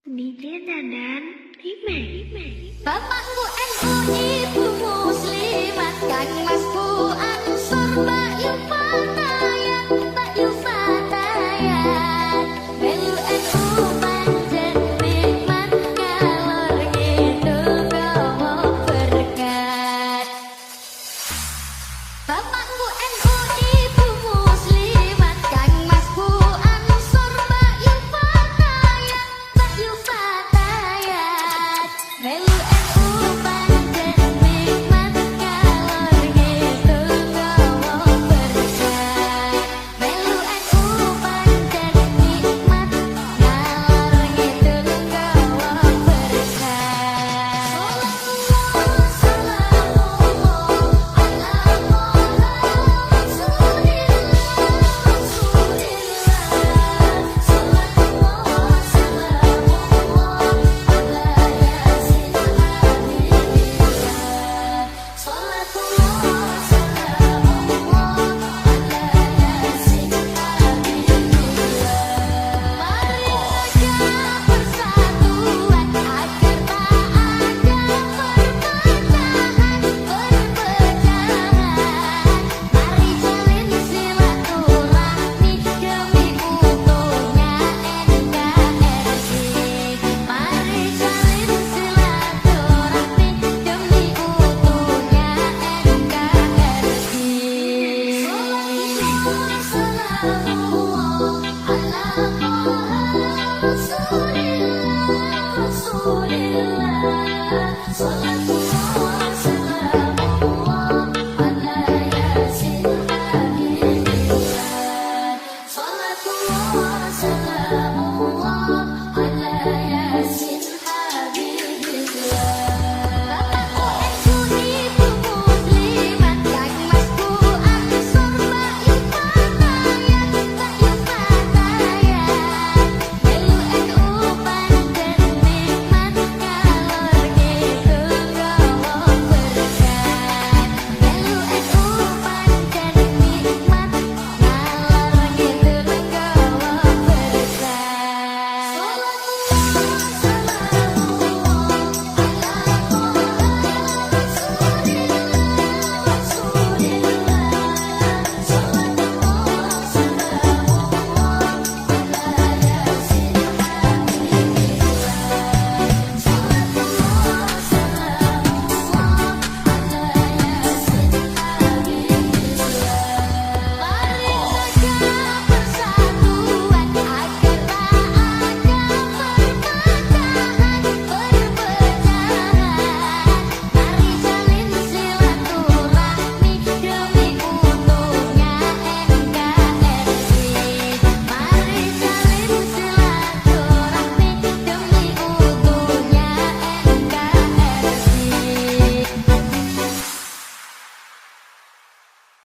DJ Dadan Remake. Bapakku NU, ibu muslimat, kang masku Ansor, Mbak Yufatayat, Mbak Yufatayat. Melu NU panjen nikmat, ngalor ngidul gawa berkat. Bapakku NU, ibu muslimat, kang masku Ansor, Mbak Yufatayat, Mbak Yufatayat. Melu Rasulillah, Rasulillah,